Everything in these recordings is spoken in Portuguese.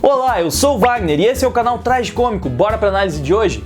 Olá, eu sou o Wagner e esse é o canal Tragicômico. Bora pra análise de hoje?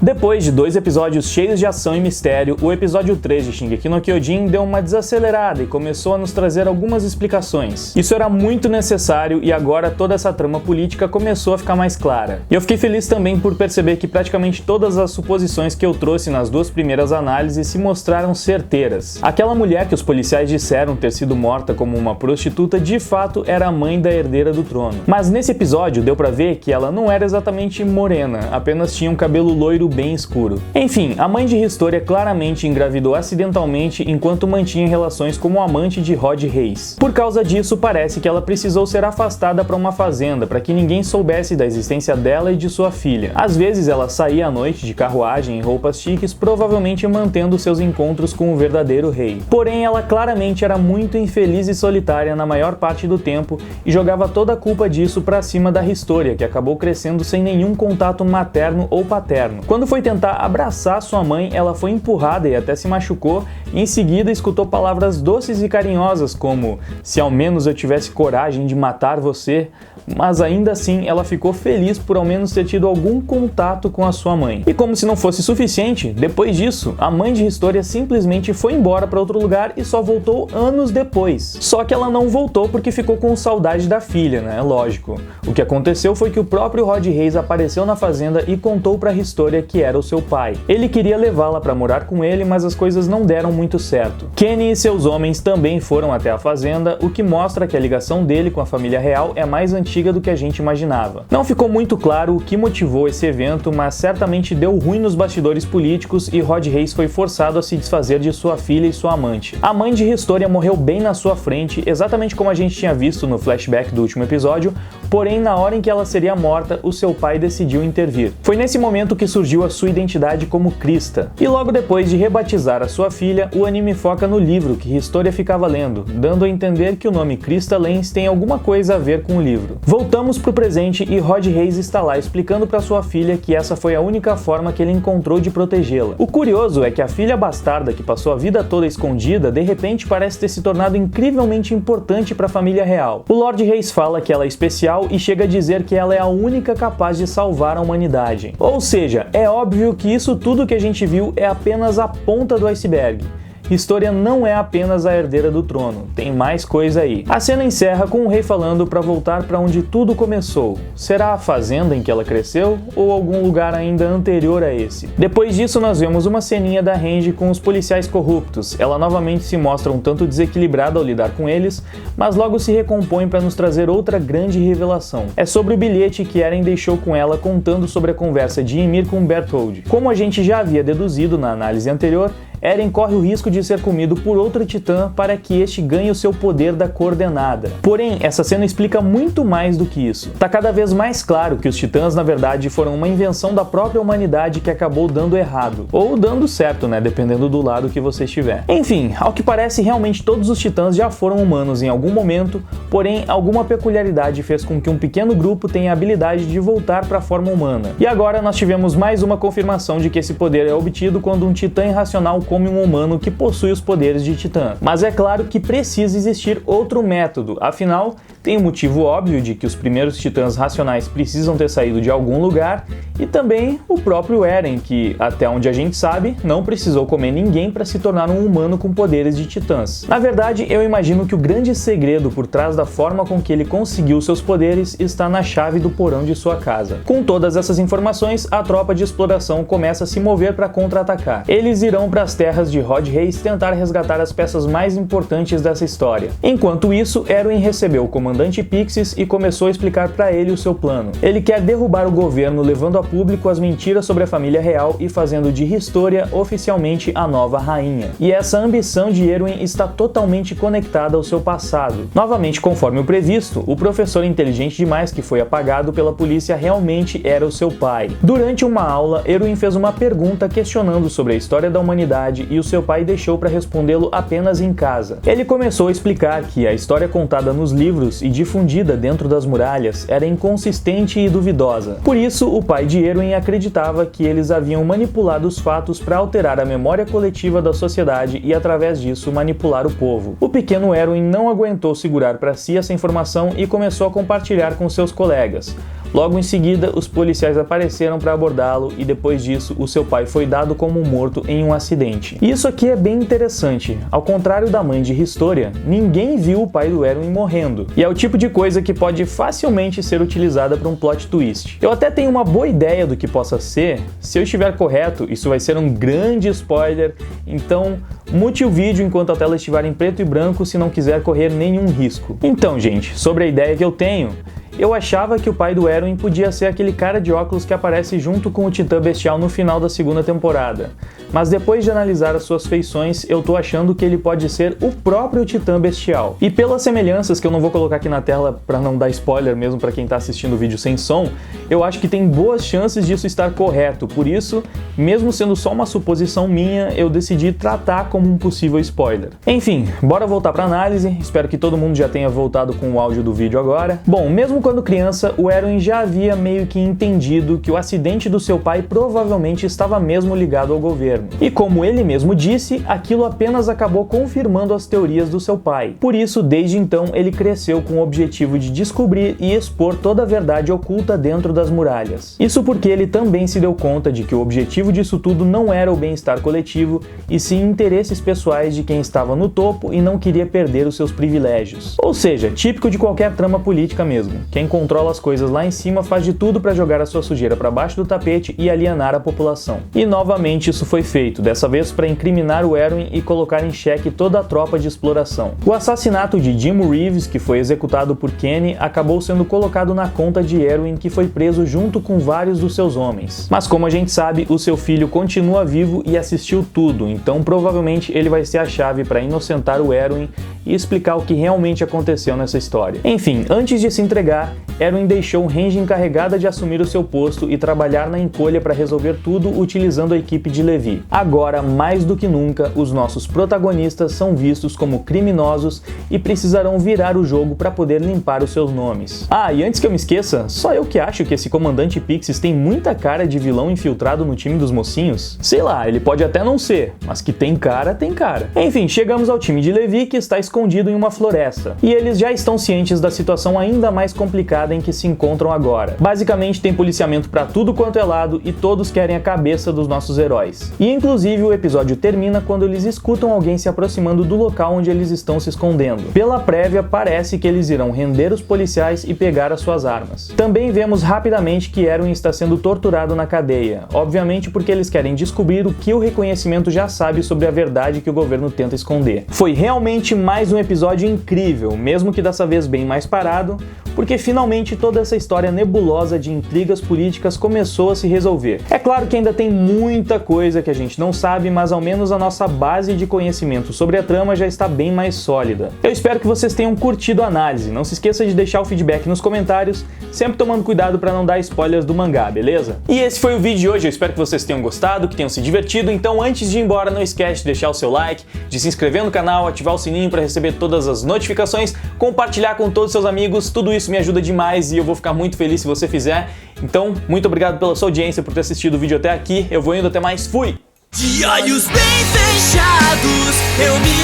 Depois de 2 episódios cheios de ação e mistério, o episódio 3 de Shingeki no Kyojin deu uma desacelerada e começou a nos trazer algumas explicações. Isso era muito necessário e agora toda essa trama política começou a ficar mais clara. E eu fiquei feliz também por perceber que praticamente todas as suposições que eu trouxe nas 2 primeiras análises se mostraram certeiras. Aquela mulher que os policiais disseram ter sido morta como uma prostituta de fato era a mãe da herdeira do trono. Mas nesse episódio deu pra ver que ela não era exatamente morena, apenas tinha um cabelo loiro bem escuro. Enfim, a mãe de Historia claramente engravidou acidentalmente enquanto mantinha relações como amante de Rod Reis. Por causa disso, parece que ela precisou ser afastada para uma fazenda para que ninguém soubesse da existência dela e de sua filha. Às vezes ela saía à noite de carruagem em roupas chiques, provavelmente mantendo seus encontros com o verdadeiro rei. Porém, ela claramente era muito infeliz e solitária na maior parte do tempo e jogava toda a culpa disso para cima da Historia, que acabou crescendo sem nenhum contato materno ou paterno. Quando foi tentar abraçar sua mãe, ela foi empurrada e até se machucou, e em seguida escutou palavras doces e carinhosas como "se ao menos eu tivesse coragem de matar você", mas ainda assim ela ficou feliz por ao menos ter tido algum contato com a sua mãe. E como se não fosse suficiente, depois disso, a mãe de Historia simplesmente foi embora para outro lugar e só voltou anos depois. Só que ela não voltou porque ficou com saudade da filha, né? Lógico. O que aconteceu foi que o próprio Rod Reis apareceu na fazenda e contou para Historia que era o seu pai. Ele queria levá-la para morar com ele, mas as coisas não deram muito certo. Kenny e seus homens também foram até a fazenda, o que mostra que a ligação dele com a família real é mais antiga do que a gente imaginava. Não ficou muito claro o que motivou esse evento, mas certamente deu ruim nos bastidores políticos e Rod Reis foi forçado a se desfazer de sua filha e sua amante. A mãe de Historia morreu bem na sua frente, exatamente como a gente tinha visto no flashback do último episódio, porém na hora em que ela seria morta, o seu pai decidiu intervir. Foi nesse momento que surgiu a sua identidade como Krista. E logo depois de rebatizar a sua filha, o anime foca no livro que Historia ficava lendo, dando a entender que o nome Krista Lenz tem alguma coisa a ver com o livro. Voltamos pro presente e Rod Reis está lá explicando para sua filha que essa foi a única forma que ele encontrou de protegê-la. O curioso é que a filha bastarda que passou a vida toda escondida, de repente parece ter se tornado incrivelmente importante para a família real. O Lord Reis fala que ela é especial e chega a dizer que ela é a única capaz de salvar a humanidade. Ou seja, é óbvio que isso tudo que a gente viu é apenas a ponta do iceberg. Historia não é apenas a herdeira do trono, tem mais coisa aí. A cena encerra com o rei falando para voltar para onde tudo começou. Será a fazenda em que ela cresceu ou algum lugar ainda anterior a esse? Depois disso nós vemos uma ceninha da Range com os policiais corruptos. Ela novamente se mostra um tanto desequilibrada ao lidar com eles, mas logo se recompõe para nos trazer outra grande revelação. É sobre o bilhete que Eren deixou com ela contando sobre a conversa de Ymir com Bertholdt. Como a gente já havia deduzido na análise anterior, Eren corre o risco de ser comido por outro titã para que este ganhe o seu poder da coordenada. Porém, essa cena explica muito mais do que isso. Tá cada vez mais claro que os titãs, na verdade, foram uma invenção da própria humanidade que acabou dando errado. Ou dando certo, né? Dependendo do lado que você estiver. Enfim, ao que parece, realmente todos os titãs já foram humanos em algum momento, porém, alguma peculiaridade fez com que um pequeno grupo tenha a habilidade de voltar para a forma humana. E agora nós tivemos mais uma confirmação de que esse poder é obtido quando um titã irracional come um humano que possui os poderes de titã. Mas é claro que precisa existir outro método, afinal, tem um motivo óbvio de que os primeiros titãs racionais precisam ter saído de algum lugar, e também o próprio Eren, que, até onde a gente sabe, não precisou comer ninguém para se tornar um humano com poderes de titãs. Na verdade, eu imagino que o grande segredo por trás da forma com que ele conseguiu seus poderes está na chave do porão de sua casa. Com todas essas informações, a tropa de exploração começa a se mover para contra-atacar. Eles irão para as terras de Rod Reis tentar resgatar as peças mais importantes dessa história. Enquanto isso, Erwin recebeu o comandante Pixis e começou a explicar para ele o seu plano. Ele quer derrubar o governo levando a público as mentiras sobre a família real e fazendo de Historia oficialmente a nova rainha. E essa ambição de Erwin está totalmente conectada ao seu passado. Novamente, conforme o previsto, o professor inteligente demais que foi apagado pela polícia realmente era o seu pai. Durante uma aula, Erwin fez uma pergunta questionando sobre a história da humanidade e o seu pai deixou para respondê-lo apenas em casa. Ele começou a explicar que a história contada nos livros e difundida dentro das muralhas era inconsistente e duvidosa. Por isso, o pai de Erwin acreditava que eles haviam manipulado os fatos para alterar a memória coletiva da sociedade e, através disso, manipular o povo. O pequeno Erwin não aguentou segurar para si essa informação e começou a compartilhar com seus colegas. Logo em seguida, os policiais apareceram para abordá-lo e depois disso, o seu pai foi dado como morto em um acidente. E isso aqui é bem interessante. Ao contrário da mãe de Historia, ninguém viu o pai do Erwin morrendo. E é o tipo de coisa que pode facilmente ser utilizada para um plot twist. Eu até tenho uma boa ideia do que possa ser. Se eu estiver correto, isso vai ser um grande spoiler, então mute o vídeo enquanto a tela estiver em preto e branco se não quiser correr nenhum risco. Então, gente, sobre a ideia que eu tenho, eu achava que o pai do Erwin podia ser aquele cara de óculos que aparece junto com o Titã Bestial no final da segunda temporada. Mas depois de analisar as suas feições, eu tô achando que ele pode ser o próprio Titã Bestial. E pelas semelhanças que eu não vou colocar aqui na tela para não dar spoiler mesmo para quem tá assistindo o vídeo sem som, eu acho que tem boas chances disso estar correto. Por isso, mesmo sendo só uma suposição minha, eu decidi tratar como um possível spoiler. Enfim, bora voltar pra análise. Espero que todo mundo já tenha voltado com o áudio do vídeo agora. Bom, mesmo quando criança, o Erwin já havia meio que entendido que o acidente do seu pai provavelmente estava mesmo ligado ao governo. E como ele mesmo disse, aquilo apenas acabou confirmando as teorias do seu pai. Por isso, desde então, ele cresceu com o objetivo de descobrir e expor toda a verdade oculta dentro das muralhas. Isso porque ele também se deu conta de que o objetivo disso tudo não era o bem-estar coletivo, e sim interesses pessoais de quem estava no topo e não queria perder os seus privilégios. Ou seja, típico de qualquer trama política mesmo. Quem controla as coisas lá em cima faz de tudo para jogar a sua sujeira para baixo do tapete e alienar a população. E novamente isso foi feito, dessa vez para incriminar o Erwin e colocar em xeque toda a tropa de exploração. O assassinato de Jim Reeves, que foi executado por Kenny, acabou sendo colocado na conta de Erwin, que foi preso junto com vários dos seus homens. Mas como a gente sabe, o seu filho continua vivo e assistiu tudo, então provavelmente ele vai ser a chave para inocentar o Erwin e explicar o que realmente aconteceu nessa história. Enfim, antes de se entregar, Erwin deixou Range encarregada de assumir o seu posto e trabalhar na encolha para resolver tudo utilizando a equipe de Levi. Agora, mais do que nunca, os nossos protagonistas são vistos como criminosos e precisarão virar o jogo para poder limpar os seus nomes. Ah, e antes que eu me esqueça, só eu que acho que esse comandante Pixis tem muita cara de vilão infiltrado no time dos mocinhos? Sei lá, ele pode até não ser, mas que tem cara, tem cara. Enfim, chegamos ao time de Levi, que está escondido em uma floresta. E eles já estão cientes da situação ainda mais complicada em que se encontram agora. Basicamente tem policiamento pra tudo quanto é lado e todos querem a cabeça dos nossos heróis. E inclusive o episódio termina quando eles escutam alguém se aproximando do local onde eles estão se escondendo. Pela prévia, parece que eles irão render os policiais e pegar as suas armas. Também vemos rapidamente que Erwin está sendo torturado na cadeia, obviamente porque eles querem descobrir o que o reconhecimento já sabe sobre a verdade que o governo tenta esconder. Foi realmente mais um episódio incrível, mesmo que dessa vez bem mais parado, porque finalmente toda essa história nebulosa de intrigas políticas começou a se resolver. É claro que ainda tem muita coisa que a gente não sabe, mas ao menos a nossa base de conhecimento sobre a trama já está bem mais sólida. Eu espero que vocês tenham curtido a análise. Não se esqueça de deixar o feedback nos comentários, sempre tomando cuidado para não dar spoilers do mangá, beleza? E esse foi o vídeo de hoje, eu espero que vocês tenham gostado, que tenham se divertido. Então antes de ir embora, não esquece de deixar o seu like, de se inscrever no canal, ativar o sininho para receber todas as notificações, compartilhar com todos os seus amigos, tudo isso me ajuda demais e eu vou ficar muito feliz se você fizer. Então, muito obrigado pela sua audiência, por ter assistido o vídeo até aqui. Eu vou indo, até mais, fui! De olhos bem fechados, eu me